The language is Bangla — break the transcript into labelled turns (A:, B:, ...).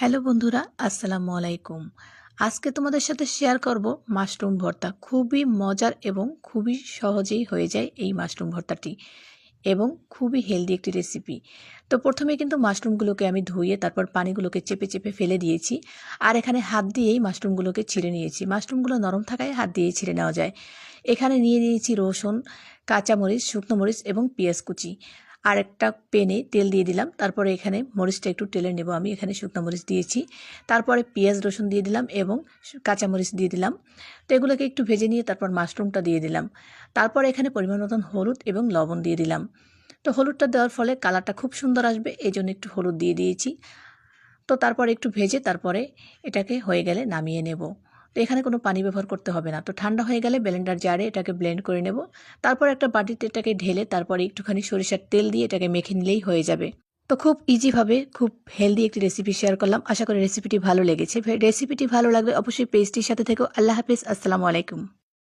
A: হ্যালো বন্ধুরা, আসসালামু আলাইকুম। আজকে তোমাদের সাথে শেয়ার করব মাশরুম ভর্তা। খুবই মজার এবং খুবই সহজেই হয়ে যায় এই মাশরুম ভর্তাটি এবং খুবই হেলদি একটি রেসিপি। তো প্রথমে কিন্তু মাশরুমগুলোকে আমি ধুয়ে তারপর পানিগুলোকে চেপে চেপে ফেলে দিয়েছি। আর এখানে হাত দিয়েই মাশরুমগুলোকে ছিঁড়ে নিয়েছি। মাশরুমগুলো নরম থাকায় হাত দিয়েই ছিঁড়ে নেওয়া যায়। এখানে নিয়ে নিয়েছি রসুন, কাঁচামরিচ, শুকনো মরিচ এবং পেঁয়াজ কুচি। আর একটা প্যানে তেল দিয়ে দিলাম। তারপরে এখানে মরিচটা একটু টেলে নেব। আমি এখানে শুকনো মরিচ দিয়েছি। তারপরে পেঁয়াজ রসুন দিয়ে দিলাম এবং কাঁচামরিচ দিয়ে দিলাম। তো এগুলোকে একটু ভেজে নিয়ে তারপর মাশরুমটা দিয়ে দিলাম। তারপর এখানে পরিমাণ মতন হলুদ এবং লবণ দিয়ে দিলাম। তো হলুদটা দেওয়ার ফলে কালারটা খুব সুন্দর আসবে, এই জন্য একটু হলুদ দিয়ে দিয়েছি। তো তারপরে একটু ভেজে তারপরে এটাকে হয়ে গেলে নামিয়ে নেব। তো এখানে কোনো পানি ব্যবহার করতে হবে না। তো ঠান্ডা হয়ে গেলে ব্লেন্ডার জারে এটাকে ব্লেন্ড করে নেব। তারপর একটা বাটিতে এটাকে ঢেলে তারপরে একটুখানি সরিষার তেল দিয়ে এটাকে মেখে নিলেই হয়ে যাবে। তো খুব ইজিভাবে খুব হেলদি একটি রেসিপি শেয়ার করলাম। আশা করি রেসিপিটি ভালো লেগেছে। রেসিপিটি ভালো লাগলে অবশ্যই পেজটির সাথে থেকো। আল্লাহ হাফেজ, আসসালামু আলাইকুম।